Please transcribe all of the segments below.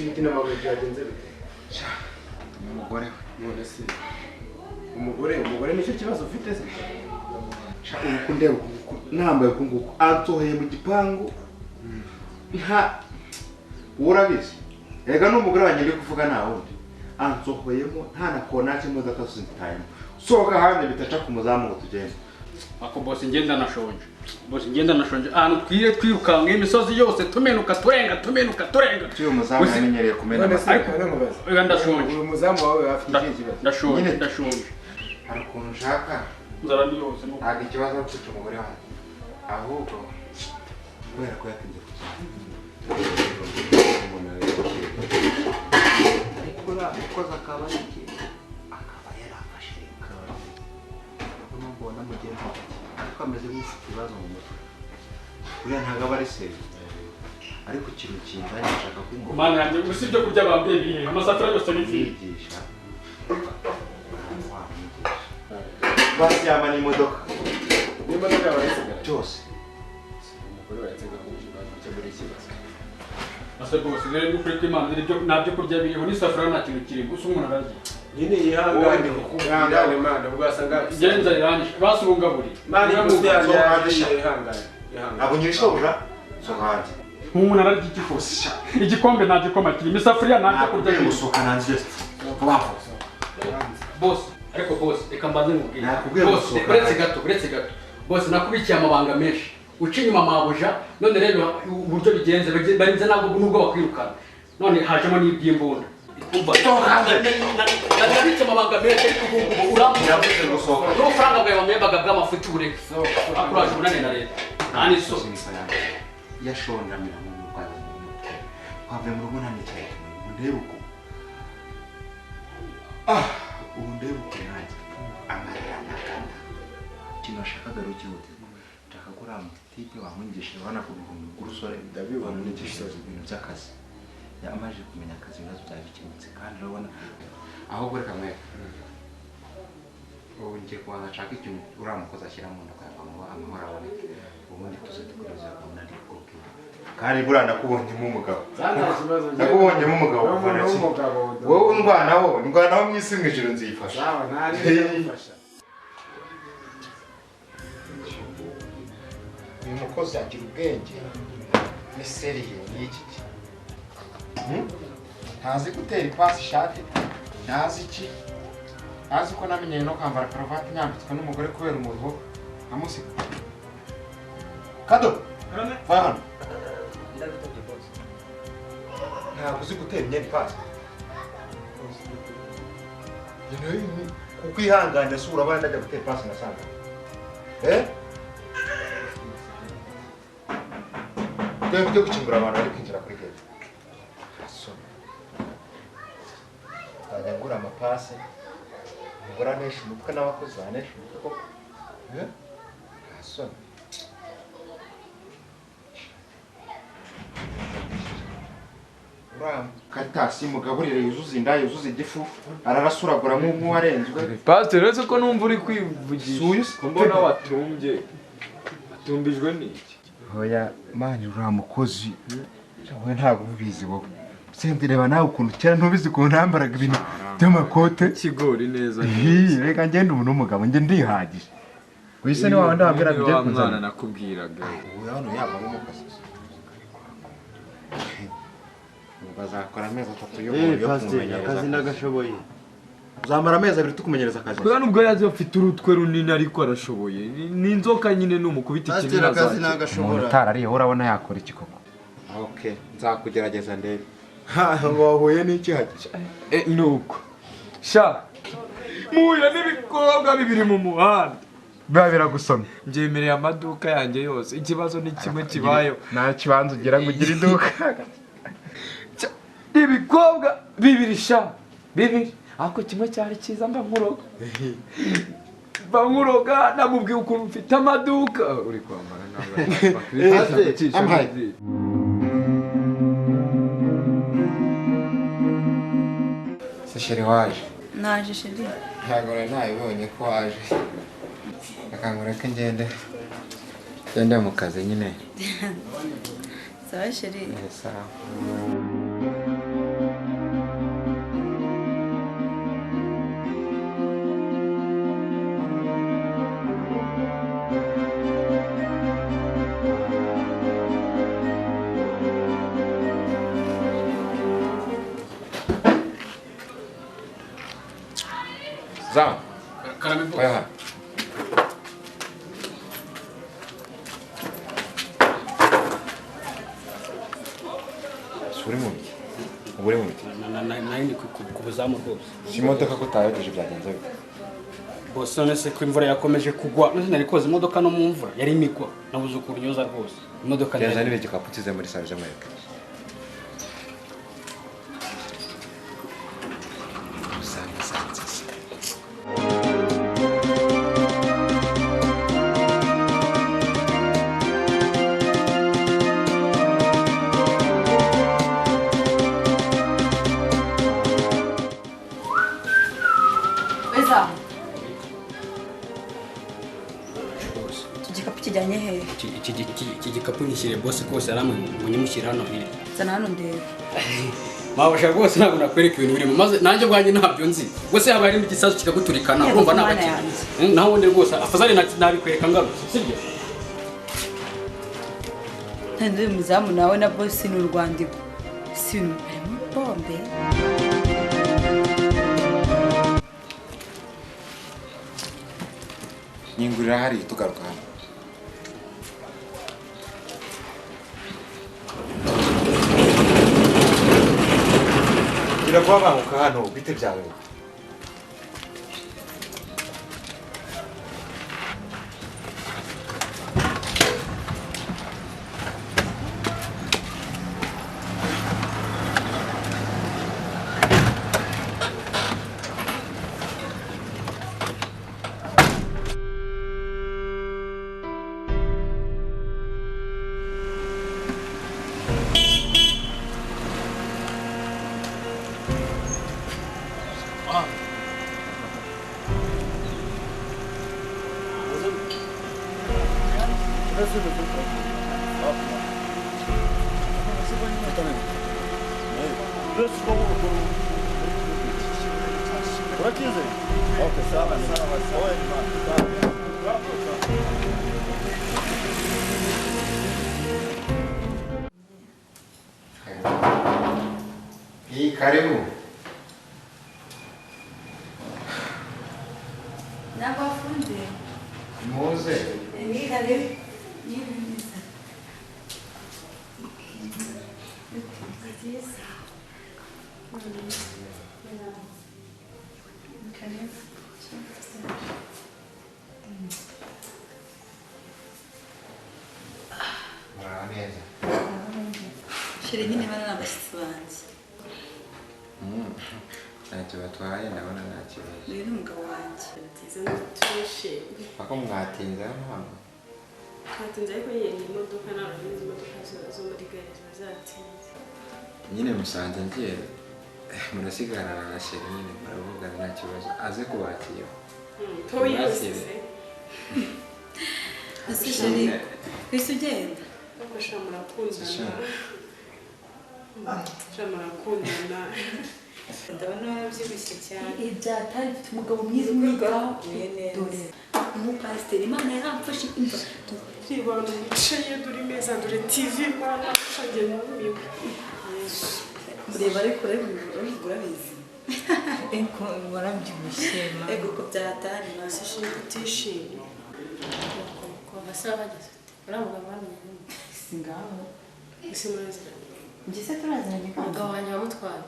ibiti n'amabuye byagenze bite umugore none se umugore nicyo kibazo ufite se ukunde nambaye kunguko ansohoye mu gipangu nta urabizi ega n'umugore wanjye ndi kuvuga nta wundi ansohoyemo nta na konaje imodoka zintayemo soga hanze bitaca ku muzamu ngo tugende ako boss ngenda nashonje ahantu twirukanka imisozi yose tumenuka turenga cyo umuzamu yamenyereye kumena ariko ndashonje uyu muzamu wawe afite ikibazo ndashonje hari ukuntu ushaka nzara ni yose ntabwo ikibazo afite umugore wanjye ahubwo kubera ko yatinze ariko urakoze akaba yarafashe mbona mugenzi ariko ameze nk'ufite ibibazo mu mutwe uriya ntabwo aba ari seri ariko ikintu kinzanye nshaka kumva mana yanjye gusa ibyo kurya bambye bihe amasafuriya yose ni yigisha basiyama n'imodoka yabayesigara cyose umugore wayatega kumukemura ikibazo ase bose rero ni kuri Imana nabyo kurya biriho n'isafuriya nta kintu kirimo gusa umuntu aragiye nyine yihangane kukubwira Imana ubwo asanga genza irangije basubungaburi mani musiyanje yihangane ntabwo nyirishobora so hanze umuntu ararya igikosi igikombe nta gikoma kirimo isafuriya nta kurya gusohoka nanze boss ariko boss reka mbanze nkubwire nakubwiye boss gusohoka uretse gato boss nakubikiye amabanga menshi uca inyuma mabuja none rero uburyo bigenze barinze ntabwo nubwo bakwirukana none hajemo n'iby'imbunda umva nabitse amabanga menshi ariko ubu urambuye gusohoka n'ubufaranga bwawe bamwembaga bw'amafuti bureke akuraje ubunane na leta nta n'isoko yashondamira mu murwayi mu mutwe twavuye mu rugo nanicaye ndebe uko ubu ndebe uko nanjye amarira nakanda ikintu nashakaga ari ikihutirwa nshaka ko uriya mutipe wamwigishije urabona ko ibintu by'urusore wamwigishije ibintu by'akazi yamaze kumenya akazi ibibazo byari bikemutse kandi urabona ahubwo reka mweka ubu ngiye kubanza nshaka ikintu uriya mukozi ashyira mu nda kugira ngo amahoro aboneke ubundi tuze dukomeza kubona ari kubwira kandi buriya nakubonyemo umugabo nakubonyemo umugabo wowe ndwanaho mu isi mu ijoro nziyifasha uyu mukozi agira ubwenge ni seriye y'iki ntazi gutera ipasi ishati ntazi iki ntazi ko namenyeye no kwambara karavati nyambitswe n'umugore kubera umuruho amusiga kado va hano ntabwo uzi gutera imyenda ipasi kuko ihangane si urabona ndajya gutera ipasi nasanga dore mfite gukingura abantu bari kwinjira kuri gate nzajya ngura amapasi umugore anesha umutwe n'abakozi banesha umutwe koko ntasoni katasi mugaburire yuzuza inda yuzuza igifu ararasuragura nk'uwarenzwe pastor uretse ko numva uri kwivugisha mbona watumbijwe n'iki hoya mani uriya mukozi wowe ntabwo ubizi wowe sende reba nawe ukuntu kera ntubizi ukuntu nambaraga ibintu by'amakote ikigori neza reka ngende ubu n'umugabo njye ndihagije wise ni wawe ndababwiraga ibyo kunzana nakubwiraga ubu hano yavamo umukozi bazakora amezi 3 yo kumenya akazi ndagashoboye uzamara amezi 2 tukumenyereza akazi kuko nubwo yaje afite urutwe runini ariko arashoboye ni inzoka nyine n'umukubita ikintu akazi nagashobora utarariye urabona yakora iki koko okay nzakugerageza ndebe ngo wahuye n'iki haki nuko sha muya n'ibikobwa bibiri mu muhanda biragusomye mbyemereye amaduka yanjye yose ikibazo ni kimwe kibayo nta kibanza ugira ngo ugire iduka ibikobwa bibiri sha bibiri ako kimwe cyari cyiza mba nkuroga namubwiye ukuntu mfite amaduka uri kwambara nawe se sheri waje naje sheri ntabwo nayibonye ko waje akangureke ngende mu kazi nyine sawa sheri sawa Zama. Karame boss. Oya. Suri mu biki? Ubure mu biki? Nayo ni ku buzamu rwose. Si imodoka ko utayogeje byagenze bite? Boss none se ko imvura yakomeje kugwa none nari koza imodoka no mu mvura yari imigwa nabuze ukuntu nyoza rwose imodoka Keza nibe gikapu kize muri sale z'Amerika. Beza. Igikapu kijyanye hehe? iki gikapu nishyire boss kose yaramwe munyimushyira hano hirya Zana hano ndebe. mabasha rwose ntabwo nakwereka ibintu birimo maze nanjye bwanjye ntabyo nzi ubwo se yaba harimo igisasu kikaguturikana urumva nabakiri naho ubundi rwose afazari nabikwereka ngarutse sibyo Ntanduye muzamu nawe na boss ni urwandiko. Si harimo bombe. Nyingurira hari tugaruka hano. Birakuba banguka hano bite byawe. Karibu. Nabafunde. Muze. Ni karibu. Shire nyine bana n'abashyitsi banjye. Ntacyo batwaye ndabona nta kibazo. Uyu ni umugabo wanjye. Byiza turishimye. Ako mwatinze hano. Twatinze ariko yenda imodoka n'abagenzi imodoka zo muri gare ziba zatinze. Nyine musanze ngiye murasigarana na sheri nyine muravugana nta kibazo aze kubakira. Toyose. Ese shiri kwisi ugenda? Bakosha murakundana. Murakundana. Ndabona warabyibushye cyane. Ibyatari bifite umugabo mwiza umwitaho. Dore umupasiteri Imana yaramfashe imva. Twibana wicaye duri meza dore TV mwana ushagiye n'umiwe. Mureba ariko urabizi. Eko warabyibushye ma. Ego ko byatari Sishimye utishimye. Ko basaba bageze. Uravuga bamenye. Singaho. Ese muraziranye. Ngise turaziranye kandi. Umugabo wanjye wamutwaye.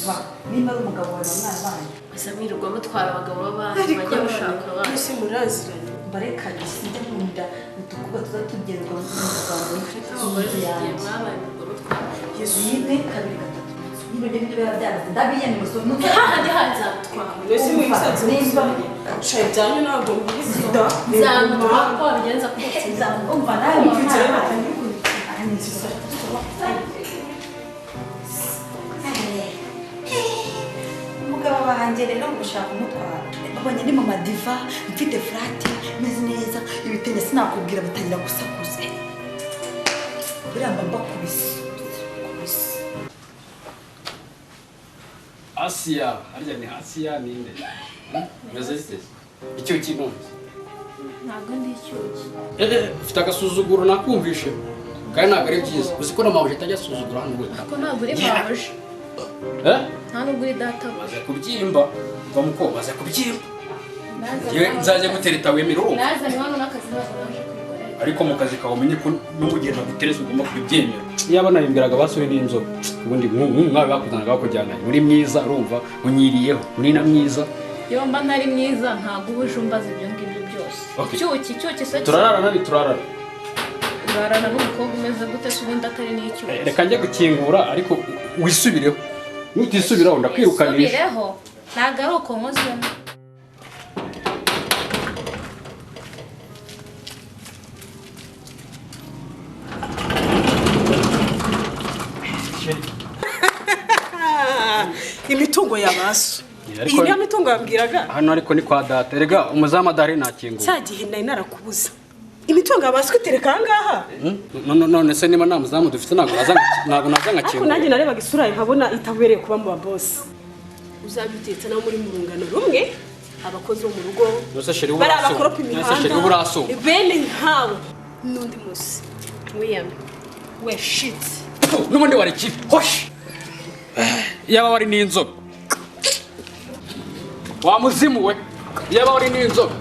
Va. Nimba ari umugabo wawe mwana wanyu. Asa mwirirwa mutwara abagabo b'abandi bajya gushaka abandi. Ese muraziranye. Bareka gisinde nkunda utukuba tuzatugerwa mu Rwanda. Abagore bagiye mwabaye mwirirwa mutwara. Yine kabiri gatatu. Niba ibyo biba byaraze ndabiyanye musomo. Hahandi haza mutwara. Ese mwisanze nimba shaye byanyu ntabwo mubizida. Nzamutwara ko wabigenza kose. umva nawe umugabo wanjye rero gushaka umutwara babonye ni mu madiva mfite furati meze neza ibitenge sinakubwira batangira gusakuza biramba mbakubise Asiya harya ni Asiya ninde meze bite icyo kinonze Ntabwo ndi icyuki. ufite agasuzuguro nakumvishe kandi ntabwo ari byiza uzi ko n'amabuye atajya asuzugura hano we Ko ntabwo uri mabuja. nta nubwo uri data maze kubyimba mva muko maze kubyimba yewe nzaje gutereta wemera uruhu nazanye hano n'akazi ntabwo naje kwikorera ariko mu kazi kawe umenye ko n'umugeni agutereza ugomba kubyemera yaba nabimbwiraga basore n'inzobe ubundi mwawe bakuzanaga bakujyana muri mwiza urumva unyiriyeho uri na mwiza iyo mba ntari mwiza ntabwo ubuje umbaza ibyo ngibyo byose icyuki se turararana turarana urarana n'umukobwa umeze gute se ubundi atari n'icyuki reka njye gukingura ariko wisubireho nutisubiraho ndakwirukanisha subireho ntabwo ari uko nkozemo imitungo yabaso iyi niyo mitungo yambwiraga hano ariko ni kwa data erega umuzamu adahari nakingura cya gihe nari narakubuza imitungo yabaso itereka ahangaha none se niba nta muzamu dufite ntabwo naza ariko nkakingura nanjye narebaga isura yawe nkabona itabereye kuba mu babosi uzabitetse nawe muri mu rungano rumwe abakozi bo mu rugo bari abakoropa imihanda bene nkabo n'undi munsi wiyame we shit n'ubundi wari kibi hoshi yaba wari n'inzobe wa muzimu we yaba wari n'inzobe